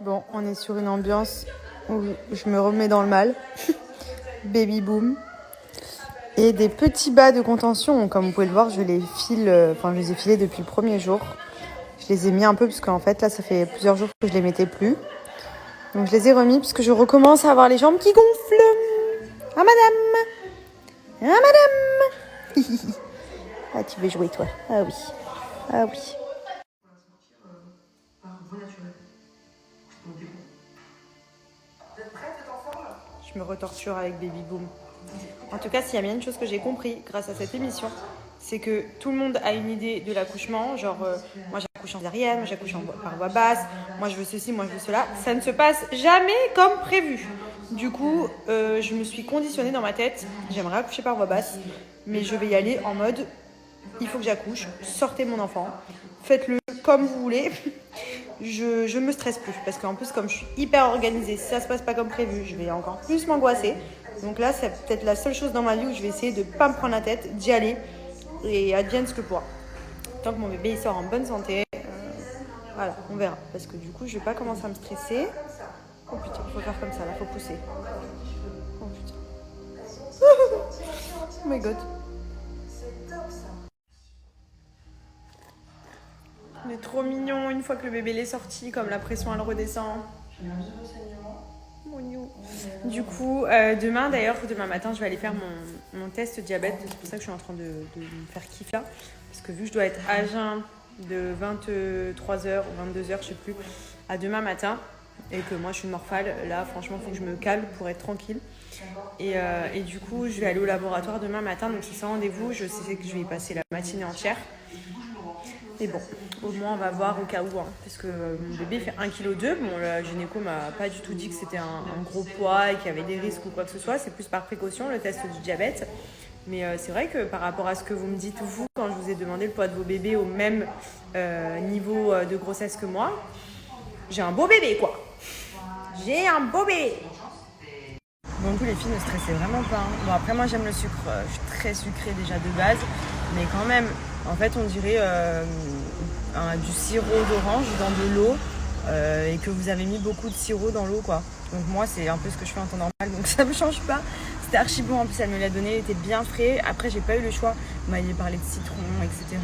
Bon, on est sur une ambiance où je me remets dans le mal. Baby boom. Et des petits bas de contention, comme vous pouvez le voir, je les ai filés depuis le premier jour. Je les ai mis un peu parce qu'en fait là ça fait plusieurs jours que je les mettais plus. Donc je les ai remis parce que je recommence à avoir les jambes qui gonflent. Ah madame. Ah madame. Ah tu veux jouer toi. Ah oui. Ah oui. Je me retorture avec Baby Boom. En tout cas, s'il y a bien une chose que j'ai compris grâce à cette émission, c'est que tout le monde a une idée de l'accouchement. Genre, moi j'accouche en césarienne, moi j'accouche par voie basse, moi je veux ceci, moi je veux cela. Ça ne se passe jamais comme prévu. Du coup, je me suis conditionnée dans ma tête. J'aimerais accoucher par voie basse, mais je vais y aller en mode il faut que j'accouche, sortez mon enfant, faites-le comme vous voulez. Je me stresse plus parce qu'en plus, comme je suis hyper organisée, si ça se passe pas comme prévu, je vais encore plus m'angoisser. Donc là, c'est peut-être la seule chose dans ma vie où je vais essayer de pas me prendre la tête, d'y aller et advienne ce que pourra. Tant que mon bébé il sort en bonne santé, voilà, on verra. Parce que du coup, je vais pas commencer à me stresser. Oh putain, faut faire comme ça, là, faut pousser. Oh putain. Oh my god. Il est trop mignon une fois que le bébé est sorti, comme la pression elle redescend. Du coup, demain matin, je vais aller faire mon test diabète. C'est pour ça que je suis en train de me faire kiffer là. Parce que vu que je dois être à jeun de 23h ou 22h, je sais plus, à demain matin, et que moi je suis une morphale, là franchement il faut que je me calme pour être tranquille. Et du coup, je vais aller au laboratoire demain matin, donc c'est sans rendez-vous. Je sais que je vais y passer la matinée entière. Et bon, au moins on va voir au cas où, hein, parce que mon bébé fait 1,2 kg. Bon, la gynéco m'a pas du tout dit que c'était un gros poids et qu'il y avait des risques ou quoi que ce soit. C'est plus par précaution, le test du diabète. Mais c'est vrai que par rapport à ce que vous me dites, vous, quand je vous ai demandé le poids de vos bébés au même niveau de grossesse que moi, j'ai un beau bébé, quoi. J'ai un beau bébé. Bon, tous les filles ne stressaient vraiment pas. Hein. Bon, après, moi, j'aime le sucre. Je suis très sucrée déjà de base. Mais quand même, en fait, on dirait du sirop d'orange dans de l'eau et que vous avez mis beaucoup de sirop dans l'eau, quoi. Donc moi, c'est un peu ce que je fais en temps normal. Donc ça me change pas. C'était archi bon. En plus, elle me l'a donné. Il était bien frais. Après, j'ai pas eu le choix. Vous m'aviez parlé de citron, etc.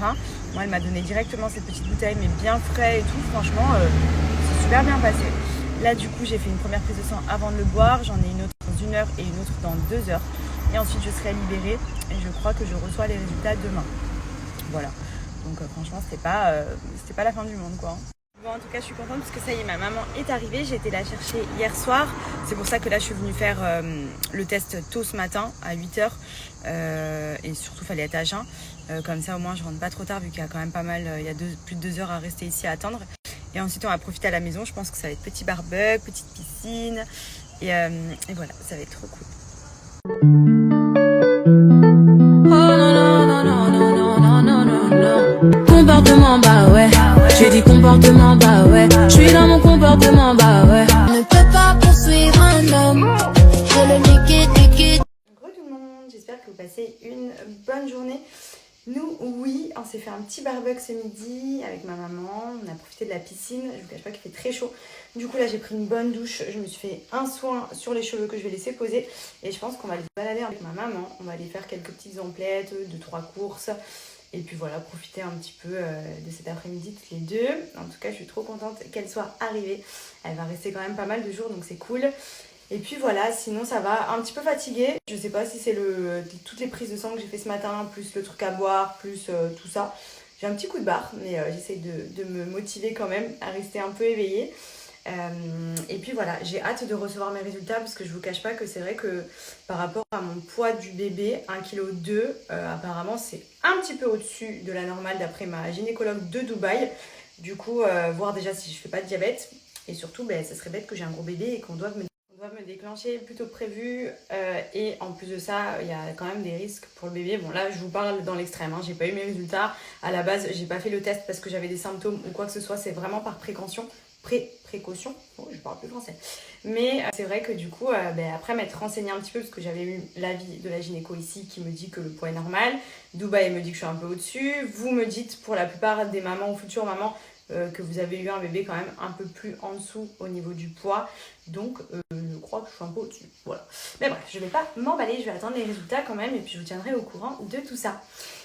Moi, elle m'a donné directement cette petite bouteille, mais bien frais et tout. Franchement, c'est super bien passé. Là, du coup, j'ai fait une première prise de sang avant de le boire. J'en ai une autre dans 1 heure et une autre dans 2 heures. Et ensuite, je serai libérée. Et je crois que je reçois les résultats demain. Voilà. Donc, franchement, c'était pas la fin du monde, quoi. Bon, en tout cas, je suis contente parce que ça y est, ma maman est arrivée. J'ai été la chercher hier soir. C'est pour ça que là, je suis venue faire le test tôt ce matin, à 8h. Et surtout, il fallait être à jeun. Comme ça, au moins, je rentre pas trop tard vu qu'il y a quand même pas mal. Il y a plus de 2 heures à rester ici à attendre. Et ensuite, on va profiter à la maison. Je pense que ça va être petit barbecue, petite piscine. Et voilà, ça va être trop cool. Comportement, bah ouais. J'ai dit comportement, bah ouais. Je suis dans mon comportement, bah ouais. Ne peut pas poursuivre un homme. Je le liquide. Bonjour tout le monde, j'espère que vous passez une bonne journée. Nous, oui, on s'est fait un petit barbecue ce midi avec ma maman. On a profité de la piscine. Je vous cache pas qu'il fait très chaud. Du coup, là, j'ai pris une bonne douche. Je me suis fait un soin sur les cheveux que je vais laisser poser. Et je pense qu'on va aller balader avec ma maman. On va aller faire quelques petites emplettes, 2-3 courses. Et puis voilà, profiter un petit peu de cet après-midi toutes les deux. En tout cas, je suis trop contente qu'elle soit arrivée. Elle va rester quand même pas mal de jours, donc c'est cool. Et puis voilà, sinon ça va, un petit peu fatiguée. Je sais pas si c'est toutes les prises de sang que j'ai fait ce matin, plus le truc à boire, plus tout ça. J'ai un petit coup de barre, mais j'essaye de me motiver quand même à rester un peu éveillée. Et puis voilà, j'ai hâte de recevoir mes résultats parce que je vous cache pas que c'est vrai que par rapport à mon poids du bébé, 1,2 kg, apparemment c'est un petit peu au-dessus de la normale d'après ma gynécologue de Dubaï. Du coup, voir déjà si je fais pas de diabète. Et surtout, ça serait bête que j'ai un gros bébé et qu'on doive me déclencher plus tôt que prévu. Et en plus de ça, il y a quand même des risques pour le bébé. Bon là, je vous parle dans l'extrême, hein. J'ai pas eu mes résultats. À la base, j'ai pas fait le test parce que j'avais des symptômes ou quoi que ce soit. C'est vraiment par précaution. Précaution, oh, je parle plus français. Mais c'est vrai que du coup, après m'être renseignée un petit peu, parce que j'avais eu l'avis de la gynéco ici qui me dit que le poids est normal. Dubaï me dit que je suis un peu au-dessus. Vous me dites pour la plupart des mamans ou futures mamans que vous avez eu un bébé quand même un peu plus en dessous au niveau du poids. Donc je crois que je suis un peu au-dessus. Voilà. Mais bref, je vais pas m'emballer, je vais attendre les résultats quand même et puis je vous tiendrai au courant de tout ça.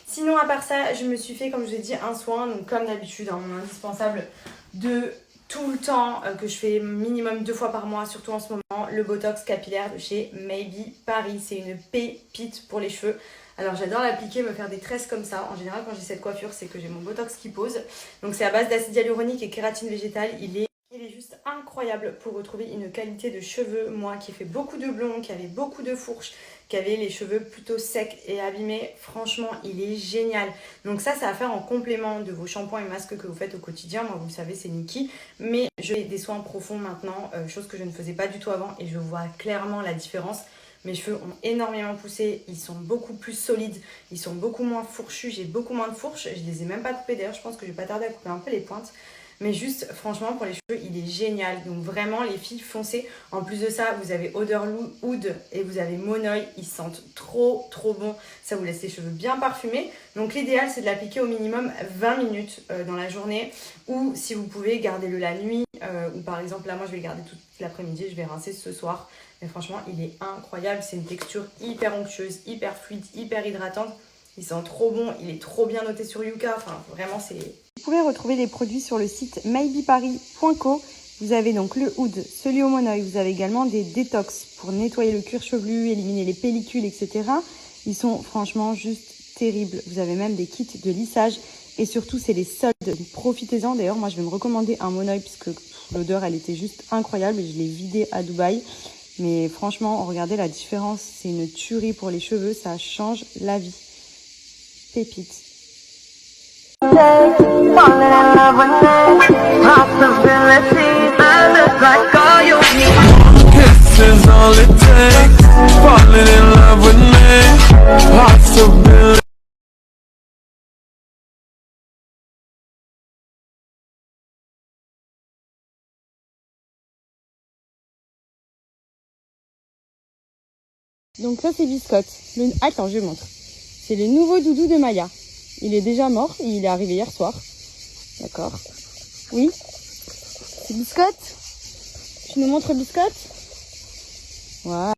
Sinon à part ça, je me suis fait, comme je vous ai dit, un soin. Donc comme d'habitude, mon indispensable de tout le temps, que je fais minimum 2 fois par mois, surtout en ce moment, le Botox capillaire de chez Maybe Paris. C'est une pépite pour les cheveux. Alors j'adore l'appliquer, me faire des tresses comme ça. En général quand j'ai cette coiffure, c'est que j'ai mon Botox qui pose. Donc c'est à base d'acide hyaluronique et kératine végétale. Il est juste incroyable pour retrouver une qualité de cheveux. Moi qui ai fait beaucoup de blonds, qui avait beaucoup de fourches, qui avait les cheveux plutôt secs et abîmés, franchement il est génial. Donc ça va faire en complément de vos shampoings et masques que vous faites au quotidien. Moi vous le savez, c'est Nikki, mais je fais des soins profonds maintenant, chose que je ne faisais pas du tout avant et je vois clairement la différence. Mes cheveux ont énormément poussé, ils sont beaucoup plus solides, ils sont beaucoup moins fourchus, j'ai beaucoup moins de fourches, je les ai même pas coupées d'ailleurs, je pense que je vais pas tarder à couper un peu les pointes. Mais juste, franchement, pour les cheveux, il est génial. Donc vraiment, les filles, foncez. En plus de ça, vous avez Odeur Oud et vous avez Monoï. Ils sentent trop, trop bon. Ça vous laisse les cheveux bien parfumés. Donc l'idéal, c'est de l'appliquer au minimum 20 minutes dans la journée. Ou si vous pouvez, gardez-le la nuit. Ou par exemple, là, moi, je vais le garder toute l'après-midi. Je vais rincer ce soir. Mais franchement, il est incroyable. C'est une texture hyper onctueuse, hyper fluide, hyper hydratante. Il sent trop bon. Il est trop bien noté sur Yuka. Enfin, vraiment, c'est... Vous pouvez retrouver les produits sur le site mybeparis.co. Vous avez donc le oud, celui au monoeil. Vous avez également des détox pour nettoyer le cuir chevelu, éliminer les pellicules, etc. Ils sont franchement juste terribles. Vous avez même des kits de lissage. Et surtout, c'est les soldes. Profitez-en. D'ailleurs, moi, je vais me recommander un monoeil puisque l'odeur, elle était juste incroyable. Et je l'ai vidé à Dubaï. Mais franchement, regardez la différence. C'est une tuerie pour les cheveux. Ça change la vie. Pépite. Falling in love with me, possibilities, I look like all you need. Kisses all it takes, falling in love with me, possibilities. Donc ça c'est Biscotte. Attends, je montre. C'est le nouveau doudou de Maya. Il est déjà mort et il est arrivé hier soir. D'accord. Oui. C'est Biscotte. Tu nous montres Biscotte. Voilà.